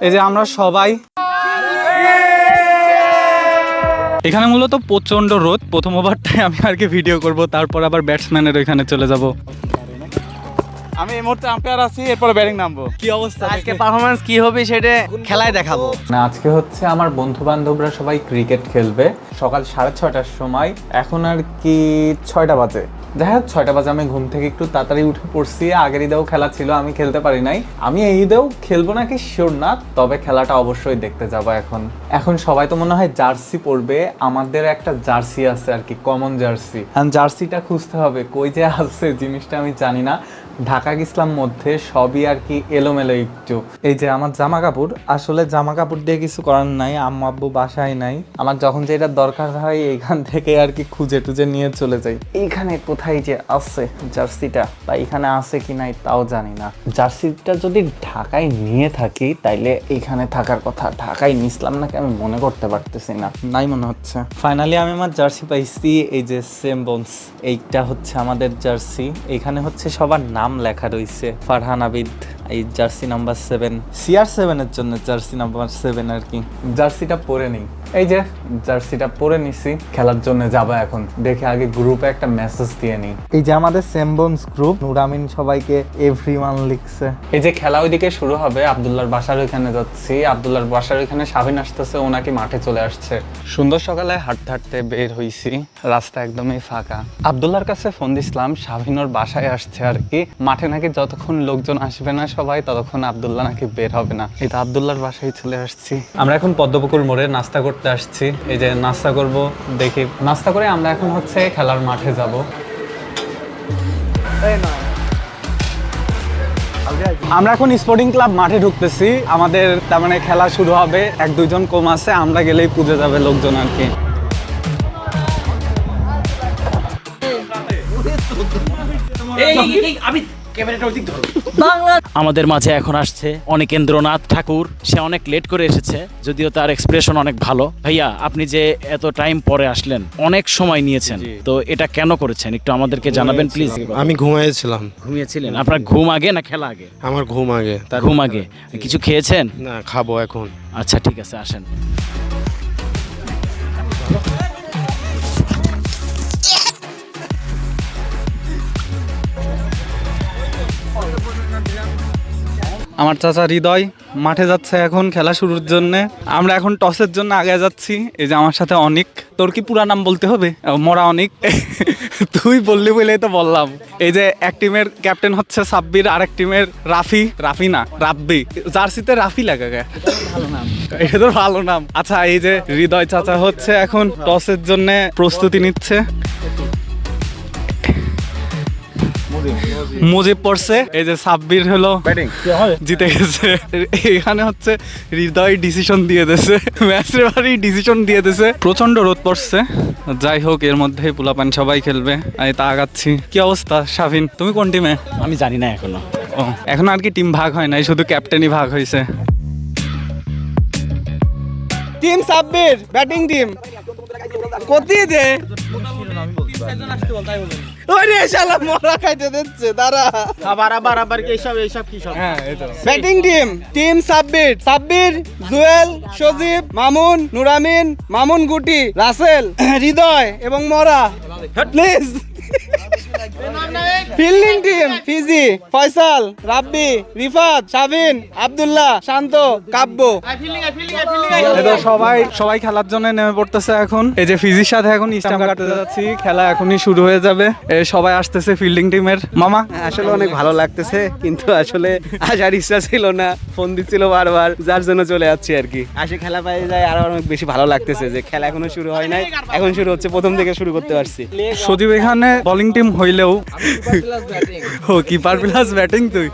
এই যে আমরা সবাই এখানে মূলত প্রচন্ড রোদ। প্রথম ওভারটাই আমি আর কি ভিডিও করব, তারপর আবার ব্যাটসম্যানের ওইখানে চলে যাব। আমি এই মুহূর্তে আম্পায়ার আছি, এরপর ব্যাটিং নামবো। কি অবস্থা আজকে পারফরম্যান্স কি হবে সেটা খেলায় দেখাবো। না, আজকে হচ্ছে আমার বন্ধু বান্ধবরা সবাই ক্রিকেট খেলবে সকাল 6:30টার সময়। এখন আর কি 6টা বাজে। যাই হোক 6টা বাজে আমি ঘুম থেকে একটু তাড়াতাড়ি উঠে পড়ছি। আগের ঈদেও খেলা ছিল, আমি খেলতে পারি নাই। আমি এই ঈদেও খেলবো নাকি শিওর না, তবে খেলাটা অবশ্যই দেখতে যাবো। এখন সবাই তো মনে হয় জার্সি পরবে। আমাদের একটা জার্সি আছে আর কি, কমন জার্সি। জার্সিটা খুঁজতে হবে, কই যে আছে জিনিসটা আমি জানি না। ঢাকা গেছিলাম মধ্যে, সবই আর কি এলোমেলো একটু। এই যে আমার জামা কাপড়, আসলে জামা কাপড় দিয়ে কিছু করার নাই, আম্মু আব্বু বাসায় নাই। আমার যখন যেটা দরকার হয় এইখান থেকে আর কি খুঁজে টুজে নিয়ে চলে যাই। এইখানে কোথায় যে আছে জার্সিটা, বা এখানে আছে কি নাই তাও জানি না। জার্সিটা যদি ঢাকায় নিয়ে থাকি তাইলে এইখানে থাকার কথা। ঢাকায় নিছিলাম নাকি আমি মনে করতে পারতেছি না, নাই মনে হচ্ছে। ফাইনালি আমি আমার জার্সি পাইছি। এই যে সেম বোনস, এইটা হচ্ছে আমাদের জার্সি। এখানে হচ্ছে সবার নাম লেখা রয়েছে। ফারহান আবিদ, এই জার্সি নাম্বার 7, CR7 এর জন্য জার্সি নাম্বার 7 আর কি। জার্সিটা পরে নিই। এই যে জার্সিটা পরে নিছি, খেলার জন্য যাবো এখন। দেখে আগে গ্রুপে একটা মেসেজ দিয়ে নিই। এই যে আমাদের সেমবন্স গ্রুপ, নুরামিন সবাইকে এভরিওয়ান লিখছে। এই যে খেলা ওইদিকে শুরু হবে, আব্দুল্লাহর বাসার ওইখানে যাচ্ছি। আব্দুল্লাহর বাসার ওইখানে শাহিন আসতেছে, ও নাকি মাঠে চলে আসছে। সুন্দর সকালে হাঁটতে হাঁটতে বের হইছি, রাস্তা একদমই ফাঁকা। আব্দুল্লাহর কাছে ফোন দিছিলাম, শাহিনোর বাসায় আসছে আর কি। মাঠে নাকি যতক্ষণ লোকজন আসবে না সবাই, ততক্ষণ আব্দুল্লাহ নাকি বের হবে না। এই তো আব্দুল্লাহর বাসায় চলে আসছি। আমরা এখন পদ্মপুকুর মোড়ে নাস্তা করতে আসছি। এই যে নাস্তা করব, দেখি নাস্তা করে আমরা এখন হচ্ছে খেলার মাঠে যাব। আমরা এখন স্পোর্টিং ক্লাব মাঠে ঢুকতেছি। আমাদের তার মানে খেলা শুরু হবে, 1-2 জন কম আছে, আমরা গেলেই পুজো যাবে লোকজন আর কি। আমাদের মাঝে এখন আসছে অনিকেন্দ্রনাথ ঠাকুর। সে অনেক লেট করে এসেছে, যদিও তার এক্সপ্রেশন অনেক ভালো। ভাইয়া, আপনি যে এত টাইম পরে আসলেন, অনেক সময় নিয়েছেন, তো এটা কেন করেছেন একটু আমাদেরকে জানাবেন প্লিজ। আমি ঘুমাইছিলাম। ঘুমিয়েছিলেন? আপনার ঘুম আগে না খেলা আগে? আমার ঘুম আগে। ঘুম আগে। কিছু খেয়েছেন? না, খাবো এখন। আচ্ছা ঠিক আছে, আসেন। আমার চাচা হৃদয় মাঠে যাচ্ছে এখন খেলা শুরুর জন্য। আমরা এখন টসের জন্য আগে যাচ্ছি। এই যে আমার সাথে অনিক। তোর কি পুরা নাম বলতে হবে? মরা অনিক। তুই বললি বলেই তো বললাম। এই যে এক টিমের ক্যাপ্টেন হচ্ছে সাব্বির, আরেক টিমের রাফি না রাব্বি। জার্সিতে রাফি লাগা গে, এটা তো ভালো নাম। আচ্ছা, এই যে হৃদয় চাচা হচ্ছে এখন টসের জন্য প্রস্তুতি নিচ্ছে। মুজিব পড়ছে, এই যে সাব্বির হলো ব্যাটিং জিতে গেছে। এখানে হচ্ছে হৃদয় ডিসিশন দিয়ে দিয়েছে, ম্যাচ রেফারি ডিসিশন দিয়ে দিয়েছে। প্রচন্ড রোদ পড়ছে, যাই হোক এর মধ্যেই পোলাপান সবাই খেলবে। আমি তা আগাচ্ছি। কি অবস্থা শাফিন, তুমি কোন টিমে? আমি জানি না এখনো। ও, এখন আর কি টিম ভাগ হয় নাই, শুধু ক্যাপ্টেনই ভাগ হয়েছে। টিম সাব্বির ব্যাটিং টিম কোতি দে। ওরে শালা মরা খাইতে দিচ্ছে, দাঁড়া। আবার কি এইসব কি সব? হ্যাঁ, এই তো ব্যাটিং টিম সাব্বির, জুয়েল, সজীব, মামুন, নুরামিন, মামুন গুটি, রাসেল, হৃদয় এবং মরা। প্লিজ। ফিল্ডিং টিম ফিজি, ফয়সাল, রাব্বি, রিফাত, শাবিন, আব্দুল্লাহ, শান্ত, কাব্য। সবাই খেলার জন্য নেমে পড়তেছে এখন। এই যে ফিজির সাথে এখন স্টাম্প কাটতে যাচ্ছি, খেলা এখনই শুরু হয়ে যাবে। সবাই আসতেছে ফিল্ডিং টিমের। মামা আসলে অনেক ভালো লাগতেছে, কিন্তু আসলে আসার ইচ্ছা ছিল না, ফোন দিচ্ছিল বারবার, যার জন্য চলে যাচ্ছি আর কি। আসে খেলা পেয়ে যায় আর অনেক বেশি ভালো লাগতেছে যে খেলা এখনো শুরু হয় নাই, এখন শুরু হচ্ছে, প্রথম থেকে শুরু করতে পারছি। সজীব এখানে বোলিং টিম হইলেও ও কিপার প্লাস ব্যাটিং। তুই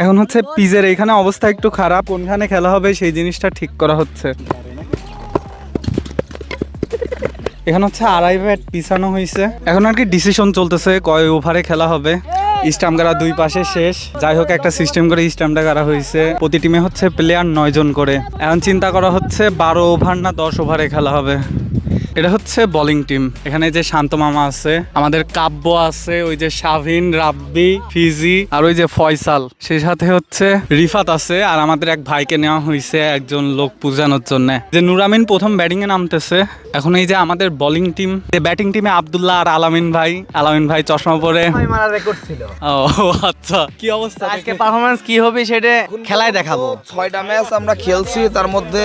এখন হচ্ছে পিজের এখানে অবস্থা একটু খারাপ, কোনখানে খেলা হবে সেই জিনিসটা ঠিক করা হচ্ছে। এখানে হচ্ছে 2.5 ব্যাট পিছানো হয়েছে, এখন আর কি ডিসিশন চলতেছে কয় ওভারে খেলা হবে। স্টাম্প গাড়া দুই পাশে শেষ। যাই হোক একটা সিস্টেম করে স্টাম্পটা গাড়া হয়েছে। প্রতি টিমে হচ্ছে প্লেয়ার 9 জন করে। এখন চিন্তা করা হচ্ছে 12 ওভার না 10 ওভারে খেলা হবে। এটা হচ্ছে বোলিং টিম। এখানে যে শান্ত মামা আছে, আমাদের কাব্য আছে, ওই যে শাহিন, রাব্বি, ফিজি আর ওই যে ফয়সাল, সেই সাথে হচ্ছে রিফাত আছে। আর আমাদের এক ভাইকে নেওয়া হয়েছে একজন লোক পূজানোর জন্য। যে নুরামিন প্রথম ব্যাটিং এ নামতেছে। এখন এই যে আমাদের বোলিং টিম, ব্যাটিং টিমে আব্দুল্লাহ আর আলামিন ভাই চশমা পরে। মারা রেকর্ড ছিল। ও আচ্ছা, কি অবস্থা আজকে পারফরমেন্স কি হবে সেটা খেলায় দেখাবো। 6টা ম্যাচ আমরা খেলছি, তার মধ্যে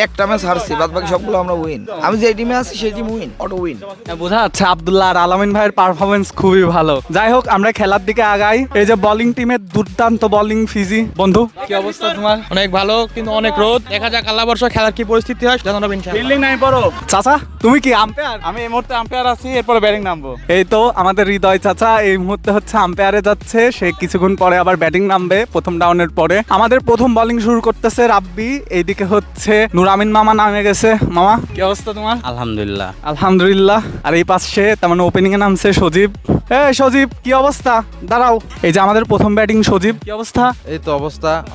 একটা ম্যাচ হারছি, বাদ বাকি সবগুলো আমরা উইন। আমি যে টিমে আছি সেই টিম উইন, অটো উইন। বোঝা যাচ্ছে আব্দুল্লাহ আর আলামিন ভাইয়ের পারফরমেন্স খুবই ভালো। যাই হোক, আমরা খেলার দিকে আগাই। এই যে বোলিং টিমের দুর্দান্ত বোলিং ফিজি। বন্ধু, কি অবস্থা তোমার? অনেক ভালো, কিন্তু অনেক রোদ। দেখা যাক আল্লাহ বর্ষ খেলার কি পরিস্থিতি হয়, জানো না ইনশাআল্লাহ। ফিল্ডিং নাই বড় চাচা, তুমি কি আম্পায়ার? আমি এই মুহূর্তে আম্পায়ার আছি, এরপর ব্যাটিং নামবো। এই তো আমাদের হৃদয় চাচা এই মুহূর্তে হচ্ছে আম্পায়ারে যাচ্ছে, সে কিছুক্ষণ পরে আবার ব্যাটিং নামবে প্রথম ডাউনের পরে। আমাদের প্রথম বোলিং শুরু করতেছে রাব্বি, এইদিকে হচ্ছে নুরামিন মামা নামে গেছে। মামা, কি অবস্থা তোমার? আলহামদুলিল্লাহ। আলহামদুলিল্লাহ। আর এই পাশে তার মানে ওপেনিং এ নামছে সজীব। সজীব, কি অবস্থা? দাঁড়াও। এই যে আমাদের প্রথম ব্যাটিং সজীব, কি অবস্থা? এই তো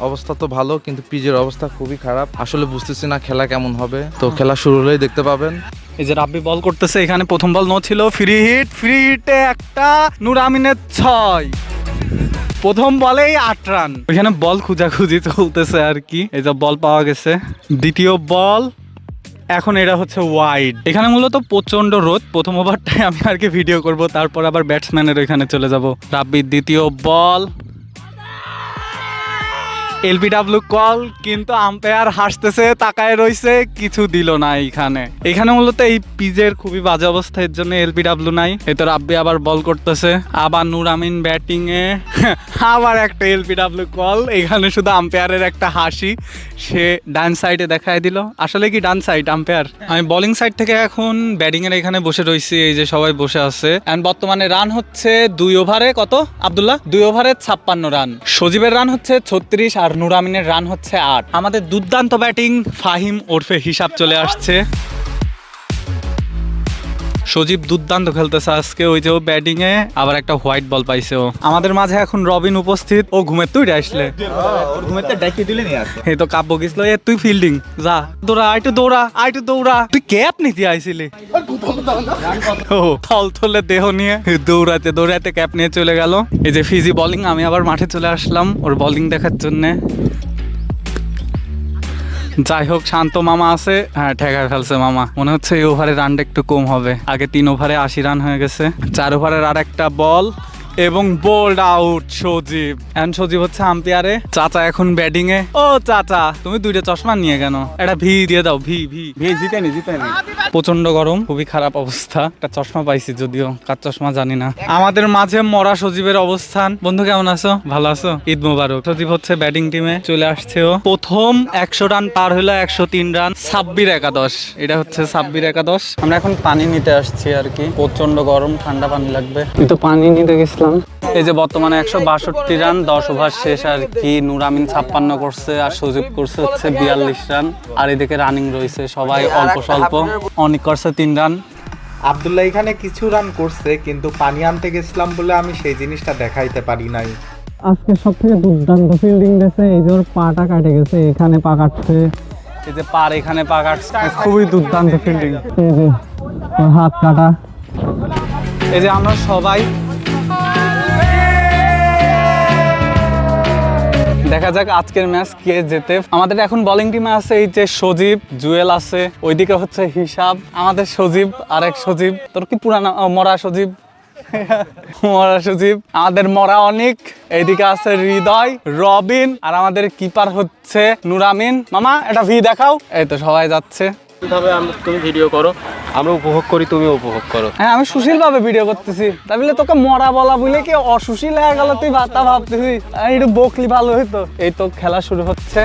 অবস্থা তো ভালো, কিন্তু পিচের অবস্থা খুবই খারাপ। আসলে বুঝতেছি না খেলা কেমন হবে, তো খেলা শুরু হলেই দেখতে পাবেন। এই যে রাব্বি বল করতেছে, এখানে প্রথম বল নো ছিল, ফ্রি হিটে একটা, নুরামিনের 6, প্রথম বলেই 8 রান। ওইখানে বল খুঁজাখুঁজি চলতেছে আর কি। এই যে বল পাওয়া গেছে, দ্বিতীয় বল। এখন এটা হচ্ছে ওয়াইড। এখানে মূলত প্রচন্ড রোদ। প্রথম ওভারটাই আমি আর কি ভিডিও করব, তারপর আবার ব্যাটসম্যানের ওইখানে চলে যাব। রাব্বির দ্বিতীয় বল, এলবিডব্লিউ কল, কিন্তু আম্পায়ার হাসতেছে, তাকায় রইছে, কিছু দিল না। এখানে মূলত এই পিজের খুবই বাজে অবস্থা, এর জন্য এলবিডব্লিউ নাই। এই তো রাব্বি আবার বল করতেছে, আবার নুরামিন ব্যাটিং এ, আবার একটা এলবিডব্লিউ কল। এখানে শুধু আম্পায়ারের একটা হাসি, সে ডান সাইডে দেখায় দিল। আসলে কি ডান সাইড আম্পায়ার? আমি বোলিং সাইড থেকে এখন ব্যাটিং এর এখানে বসে রয়েছি। এই যে সবাই বসে আছে। এন্ড বর্তমানে রান হচ্ছে 2 ওভারে কত আব্দুল্লাহ? 2 ওভারে 56 রান। সজীবের রান হচ্ছে 36 আর নুরামিনের রান হচ্ছে 8। আমাদের দুর্দান্ত ব্যাটিং ফাহিম ওরফে হিসাব চলে আসছে। সজীব দুর্দান্ত খেলতেছে আজকে। ওই যে ও ব্যাটিং এ আবার একটা হোয়াইট বল পাইছে ও। আমাদের মাঝে এখন রবিন উপস্থিত। ও ঘুমের তুই আসলে, ওর ঘুমেতে ডাকি তুলে নিয়ে আসে। এই তো কাব্য গেছিল, এ তুই ফিল্ডিং যা, আইটু দৌড়া। তুই ক্যাপ নিতে আইছিলি? ও থলে দেহ নিয়ে দৌড়াতে ক্যাপ নিয়ে চলে গেল। এই যে ফিজি বোলিং, আমি আবার মাঠে চলে আসলাম ওর বোলিং দেখার জন্য। যাই হোক, শান্ত মামা আছে। হ্যাঁ, ঠেকায় ফেলছে মামা। মনে হচ্ছে এই ওভারে রানটা একটু কম হবে। আগে 3 ওভারে 80 রান হয়ে গেছে। 4 ওভারের আর একটা বল এবং বোল্ড আউট সজীব। এখন সজীব হচ্ছে আম্পায়ারে। চাচা এখন ব্যাটিং এ। ও চাচা, তুমি 2টা চশমা নিয়ে কেন? একটা ভি দিয়ে দাও, ভি। জিতেনি। প্রচন্ড গরম, খুবই খারাপ অবস্থা। একটা চশমা পাইছি, যদিও কার চশমা জানি না। আমাদের মাঝে মরা সজীবের অবস্থান। বন্ধু, কেমন আছো? ভালো আছো? ঈদ মোবারক। সজীব হচ্ছে ব্যাটিং টিমে চলে আসছে ও। প্রথম 100 রান পার হলো, 103 রান। সাব্বির একাদশ, এটা হচ্ছে সাব্বির একাদশ। আমরা এখন পানি নিতে আসছি আর কি। প্রচন্ড গরম, ঠান্ডা পানি লাগবে। তো পানি নিতে গেছিলাম। এই যে বর্তমানে 162 রান, 10 ওভার শেষ আর কি। নুরামিন 56 করছে আর সজীব করছে হচ্ছে 42 রান। আর এদিকে রানিং রয়েছে সবাই অল্প স্বল্প। অনেক করছে 3 রান। আব্দুল্লাহ এখানে কিছু রান করছে, কিন্তু পানি আনতে গেছিলাম বলে আমি সেই জিনিসটা দেখাইতে পারি নাই। আজকে সব থেকে দুর্দান্ত ফিল্ডিং দিয়েছে। এই যে ওর পাটা কাটে গেছে, এখানে পা কাটছে, এই যে পার এখানে পা কাটছে। খুবই দুর্দান্ত ফিল্ডিং। এই যে ওর হাত কাটা। এই যে আমরা সবাই দেখা যাক আজকের ম্যাচ কে জেতে। আমাদের এখন বোলিং টিমে আছে এই যে সজীব, জুয়েল আছে, ওইদিকে হচ্ছে হিসাব, আমাদের সজীব, আরেক সজীব। তোর কি পুরানা? মরা সজীব। আমাদের মরা অনেক। এইদিকে আছে হৃদয়, রবিন, আর আমাদের কিপার হচ্ছে নুরামিন। মামা, এটা ভি দেখাও। এই তো সবাই যাচ্ছে। কিভাবে তুমি ভিডিও করো, আমরা উপভোগ করি, তুমি উপভোগ করো। হ্যাঁ, আমি সুশীল ভাবে ভিডিও করতেছি। তাই বলে তোকে মরা বলা বলে কি অসুশীল হয়ে গেল? তুই তা ভাবতেছি একটু বকলি ভালো হইতো। এই তো খেলা শুরু হচ্ছে।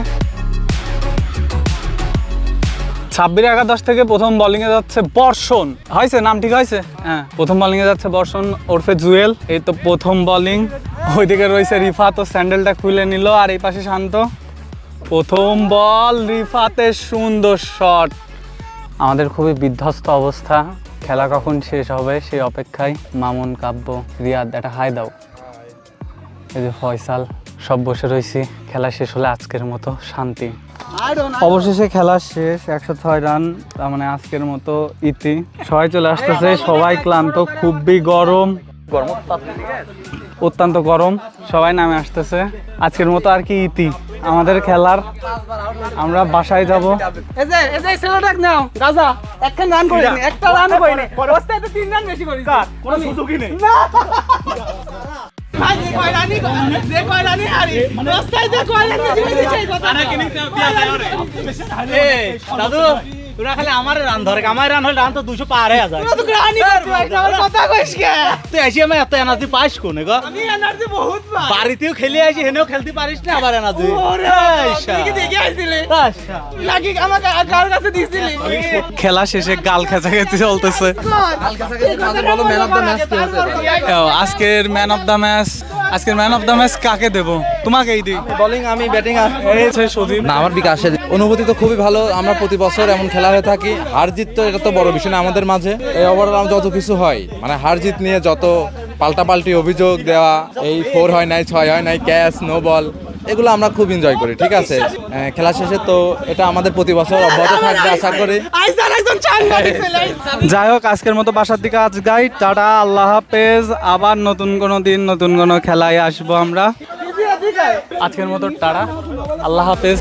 সাব্বির একাদশ থেকে প্রথম বোলিং এ যাচ্ছে বর্ষণ। হয়েছে, নাম ঠিক হয়েছে? হ্যাঁ, প্রথম বোলিং এ যাচ্ছে বর্ষণ ওরফে জুয়েল। এই তো প্রথম বোলিং। ওইদিকে রয়েছে রিফাত, ও স্যান্ডেলটা খুলে নিল। আর এই পাশে শান্ত। প্রথম বল, রিফাতের সুন্দর শট। আমাদের খুবই বিধ্বস্ত অবস্থা। খেলা কখন শেষ হবে সেই অপেক্ষায়। মামুন, কাব্য, রিয়াদ, একটা হাই দাও। এই যে ফয়সাল, সব বসে রয়েছি। খেলা শেষ হলে আজকের মতো শান্তি। অবশেষে খেলা শেষ, 106 রান। তার মানে আজকের মতো ইতি। সবাই চলে আসতেছে, সবাই ক্লান্ত, খুবই গরম, অত্যন্ত গরম, সবাই নামে আসতেছে। আজকের মতো আর কি ইতি আমাদের খেলার। আমরা বাসায় যাব। দাদু তোরা খালি আমার রান ধরে, আমার রান হলে রান তো 200 পার হয়ে যায়। তুই আসি আমি এত এনার্জি পাইস কোনে গো? বাড়িতেও খেলে আসি, হেনেও খেলতে পারিস না আবার এনার্জি। খেলা শেষে গাল খেঁচাখেচি চলতেছে। আজকের ম্যান অফ দ্য ম্যাচ, আজকের ম্যান অফ দ্য ম্যাচ কাকে দেব? তোমাকেই দিই। বোলিং আমি, ব্যাটিং না আমার বিকাশের অনুভূতি তো খুবই ভালো। আমরা প্রতি বছর এমন খেলা হয়ে থাকি, হার জিত তো এটা তো বড় বিষয় না আমাদের মাঝে। এই ওভারঅল যত কিছু হয়, মানে হার জিত নিয়ে যত পাল্টাপাল্টি অভিযোগ দেওয়া, এই 4 হয় নাই, 6 হয় নাই, ক্যাচ, নো বল, এগুলো আমরা খুব এনজয় করি। ঠিক আছে, খেলা শেষে তো এটা আমাদের প্রতি বছর অব্যাহত থাকবে আশা করি। যাই হোক, আজকের মতো বাসার দিকে আজ গাই, টাটা, আল্লাহ হাফেজ। আবার নতুন কোনো দিন নতুন কোনো খেলায় আসবো আমরা। আজকের মতো টাটা, আল্লাহ হাফেজ।